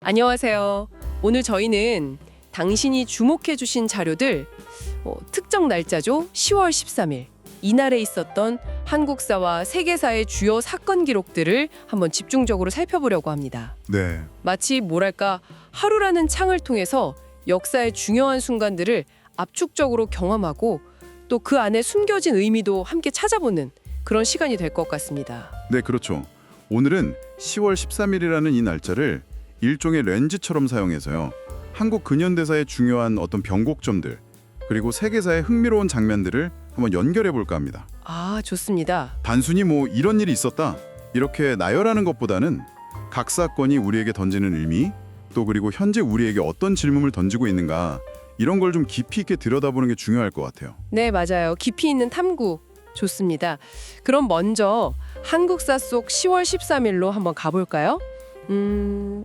안녕하세요. 오늘 저희는 당신이 주목해 주신 자료들 특정 날짜죠. 10월 13일. 이날에 있었던 한국사와 세계사의 주요 사건 기록들을 한번 집중적으로 살펴보려고 합니다. 네, 마치 뭐랄까 하루라는 창을 통해서 역사의 중요한 순간들을 압축적으로 경험하고 또 그 안에 숨겨진 의미도 함께 찾아보는 그런 시간이 될 것 같습니다. 네, 그렇죠. 오늘은 10월 13일이라는 이 날짜를 일종의 렌즈처럼 사용해서요. 한국 근현대사의 중요한 어떤 변곡점들 그리고 세계사의 흥미로운 장면들을 한번 연결해 볼까 합니다. 아, 좋습니다. 단순히 뭐 이런 일이 있었다 이렇게 나열하는 것보다는 각 사건이 우리에게 던지는 의미 또 그리고 현재 우리에게 어떤 질문을 던지고 있는가 이런 걸 좀 깊이 있게 들여다보는 게 중요할 것 같아요. 네, 맞아요. 깊이 있는 탐구. 좋습니다. 그럼 먼저 한국사 속 10월 13일로 한번 가볼까요?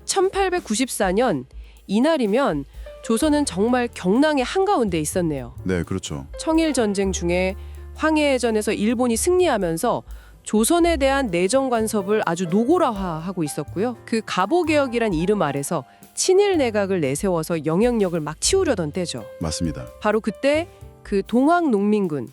1894년 이날이면 조선은 정말 경랑의 한가운데 있었네요. 네, 그렇죠. 청일전쟁 중에 황해해전에서 일본이 승리하면서 조선에 대한 내정 간섭을 아주 노골화하고 있었고요. 그 갑오개혁이란 이름 아래서 친일 내각을 내세워서 영향력을 막 치우려던 때죠. 맞습니다. 바로 그때 그 동학농민군,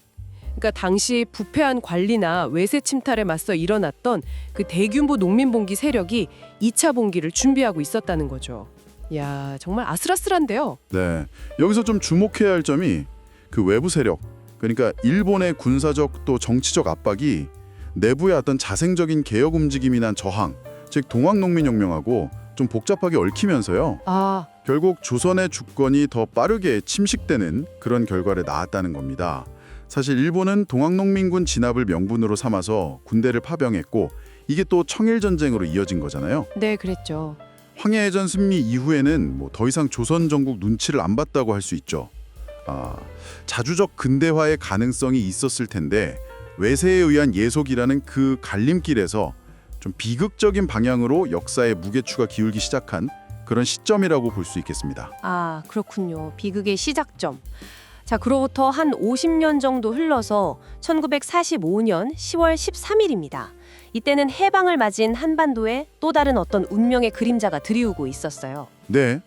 그러니까 당시 부패한 관리나 외세 침탈에 맞서 일어났던 그 대규모 농민봉기 세력이 2차 봉기를 준비하고 있었다는 거죠. 야, 정말 아슬아슬한데요. 네, 여기서 좀 주목해야 할 점이 그 외부 세력, 그러니까 일본의 군사적 또 정치적 압박이 내부의 어떤 자생적인 개혁 움직임이나 저항, 즉 동학농민혁명하고 좀 복잡하게 얽히면서요. 아, 결국 조선의 주권이 더 빠르게 침식되는 그런 결과를 낳았다는 겁니다. 사실 일본은 동학농민군 진압을 명분으로 삼아서 군대를 파병했고 이게 또 청일전쟁으로 이어진 거잖아요. 네, 그랬죠. 황해해전 승리 이후에는 뭐 더 이상 조선 전국 눈치를 안 봤다고 할 수 있죠. 자주적 근대화의 가능성이 있었을 텐데 외세에 의한 예속이라는 그 갈림길에서 좀 비극적인 방향으로 역사의 무게추가 기울기 시작한 그런 시점이라고 볼 수 있겠습니다. 아, 그렇군요. 비극의 시작점. 자, 그로부터 한 50년 정도 흘러서 1945년 10월 13일입니다. 이때는 해방을 맞은 한반도에 또 다른 어떤 운명의 그림자가 드리우고 있었어요. 네,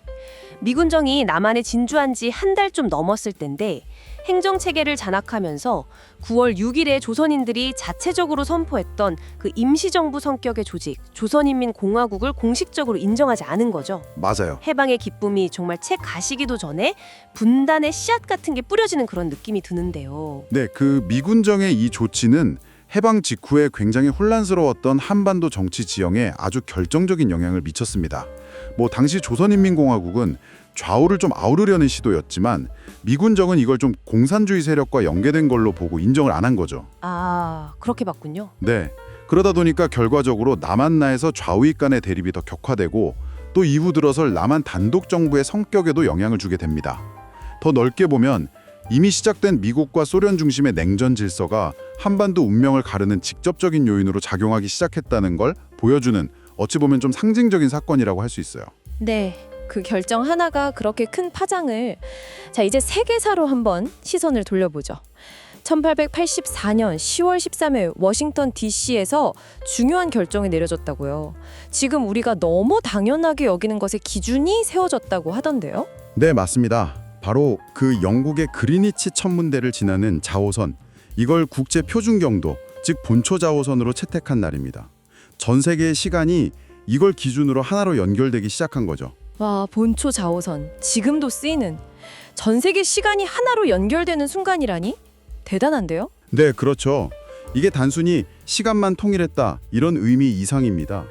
미군정이 남한에 진주한 지 한 달 좀 넘었을 텐데 행정체계를 장악하면서 9월 6일에 조선인들이 자체적으로 선포했던 그 임시정부 성격의 조직 조선인민공화국을 공식적으로 인정하지 않은 거죠. 맞아요. 해방의 기쁨이 정말 채 가시기도 전에 분단의 씨앗 같은 게 뿌려지는 그런 느낌이 드는데요. 네, 그 미군정의 이 조치는 해방 직후에 굉장히 혼란스러웠던 한반도 정치 지형에 아주 결정적인 영향을 미쳤습니다. 뭐 당시 조선인민공화국은 좌우를 좀 아우르려는 시도였지만 미군정은 이걸 좀 공산주의 세력과 연계된 걸로 보고 인정을 안 한 거죠. 아, 그렇게 봤군요. 네, 그러다 보니까 결과적으로 남한나에서 좌우익 간의 대립이 더 격화되고 또 이후 들어서 남한 단독 정부의 성격에도 영향을 주게 됩니다. 더 넓게 보면 이미 시작된 미국과 소련 중심의 냉전 질서가 한반도 운명을 가르는 직접적인 요인으로 작용하기 시작했다는 걸 보여주는 어찌 보면 좀 상징적인 사건이라고 할 수 있어요. 네, 그 결정 하나가 그렇게 큰 파장을 이제 세계사로 한번 시선을 돌려보죠. 1884년 10월 13일 워싱턴 DC에서 중요한 결정이 내려졌다고요. 지금 우리가 너무 당연하게 여기는 것의 기준이 세워졌다고 하던데요. 네, 맞습니다. 바로 그 영국의 그리니치 천문대를 지나는 자오선, 이걸 국제 표준 경도, 즉 본초 자오선으로 채택한 날입니다. 전 세계의 시간이 이걸 기준으로 하나로 연결되기 시작한 거죠. 와, 본초 자오선, 지금도 쓰이는 전 세계 시간이 하나로 연결되는 순간이라니? 대단한데요? 네, 그렇죠. 이게 단순히 시간만 통일했다 이런 의미 이상입니다.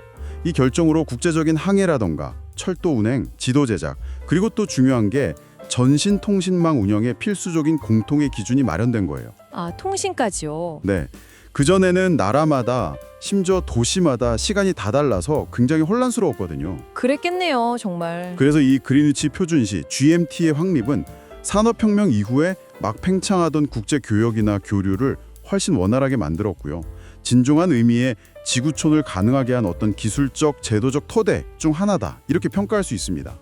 이 결정으로 국제적인 항해라던가 철도 운행, 지도 제작, 그리고 또 중요한 게 전신통신망 운영에 필수적인 공통의 기준이 마련된 거예요. 아, 통신까지요. 네, 그전에는 나라마다 심지어 도시마다 시간이 다 달라서 굉장히 혼란스러웠거든요. 그랬겠네요, 정말. 그래서 이 그리니치 표준시 GMT의 확립은 산업혁명 이후에 막 팽창하던 국제 교역이나 교류를 훨씬 원활하게 만들었고요. 진중한 의미의 지구촌을 가능하게 한 어떤 기술적, 제도적 토대 중 하나다 이렇게 평가할 수 있습니다.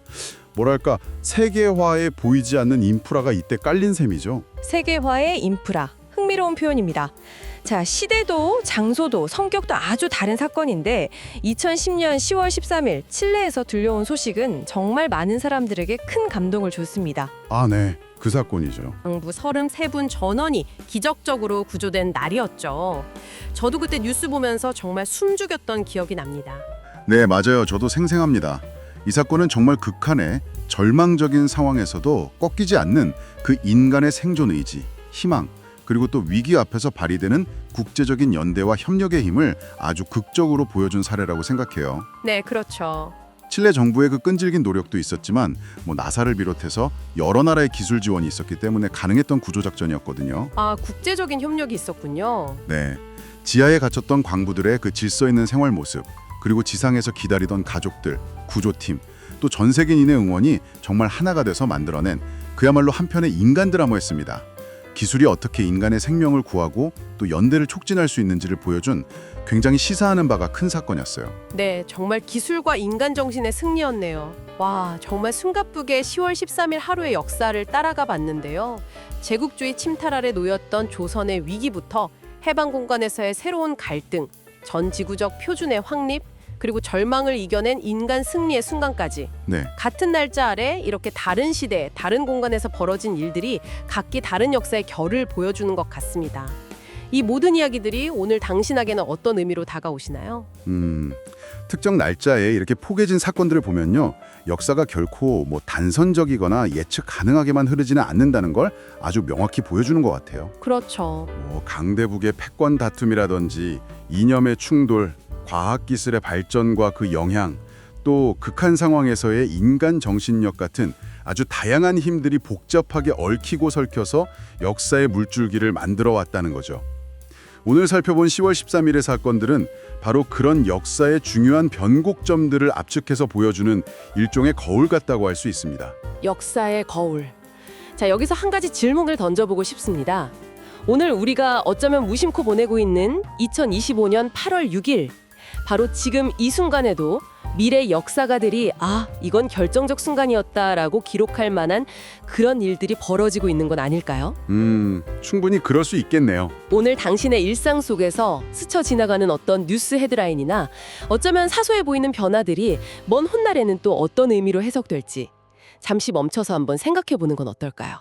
뭐랄까 세계화에 보이지 않는 인프라가 이때 깔린 셈이죠. 세계화의 인프라. 흥미로운 표현입니다. 자, 시대도 장소도 성격도 아주 다른 사건인데 2010년 10월 13일 칠레에서 들려온 소식은 정말 많은 사람들에게 큰 감동을 줬습니다. 아, 네. 그 사건이죠. 장부 33분 전원이 기적적으로 구조된 날이었죠. 저도 그때 뉴스 보면서 정말 숨죽였던 기억이 납니다. 네, 맞아요. 저도 생생합니다. 이 사건은 정말 극한의 절망적인 상황에서도 꺾이지 않는 그 인간의 생존 의지, 희망, 그리고 또 위기 앞에서 발휘되는 국제적인 연대와 협력의 힘을 아주 극적으로 보여준 사례라고 생각해요. 네, 그렇죠. 칠레 정부의 그 끈질긴 노력도 있었지만 나사를 비롯해서 여러 나라의 기술 지원이 있었기 때문에 가능했던 구조작전이었거든요. 아, 국제적인 협력이 있었군요. 네, 지하에 갇혔던 광부들의 그 질서 있는 생활 모습, 그리고 지상에서 기다리던 가족들, 구조팀, 또 전 세계인의 응원이 정말 하나가 돼서 만들어낸 그야말로 한편의 인간 드라마였습니다. 기술이 어떻게 인간의 생명을 구하고 또 연대를 촉진할 수 있는지를 보여준 굉장히 시사하는 바가 큰 사건이었어요. 네, 정말 기술과 인간 정신의 승리였네요. 와, 정말 숨가쁘게 10월 13일 하루의 역사를 따라가 봤는데요. 제국주의 침탈 아래 놓였던 조선의 위기부터 해방 공간에서의 새로운 갈등, 전 지구적 표준의 확립, 그리고 절망을 이겨낸 인간 승리의 순간까지 네, 같은 날짜 아래 이렇게 다른 시대, 다른 공간에서 벌어진 일들이 각기 다른 역사의 결을 보여주는 것 같습니다. 이 모든 이야기들이 오늘 당신에게는 어떤 의미로 다가오시나요? 특정 날짜에 이렇게 포개진 사건들을 보면요, 역사가 결코 단선적이거나 예측 가능하게만 흐르지는 않는다는 걸 아주 명확히 보여주는 것 같아요. 그렇죠. 강대국의 패권 다툼이라든지 이념의 충돌, 과학기술의 발전과 그 영향, 또 극한 상황에서의 인간 정신력 같은 아주 다양한 힘들이 복잡하게 얽히고 설켜서 역사의 물줄기를 만들어 왔다는 거죠. 오늘 살펴본 10월 13일의 사건들은 바로 그런 역사의 중요한 변곡점들을 압축해서 보여주는 일종의 거울 같다고 할 수 있습니다. 역사의 거울. 자, 여기서 한 가지 질문을 던져보고 싶습니다. 오늘 우리가 어쩌면 무심코 보내고 있는 2025년 8월 6일, 바로 지금 이 순간에도 미래 역사가들이 이건 결정적 순간이었다라고 기록할 만한 그런 일들이 벌어지고 있는 건 아닐까요? 충분히 그럴 수 있겠네요. 오늘 당신의 일상 속에서 스쳐 지나가는 어떤 뉴스 헤드라인이나 어쩌면 사소해 보이는 변화들이 먼 훗날에는 또 어떤 의미로 해석될지 잠시 멈춰서 한번 생각해 보는 건 어떨까요?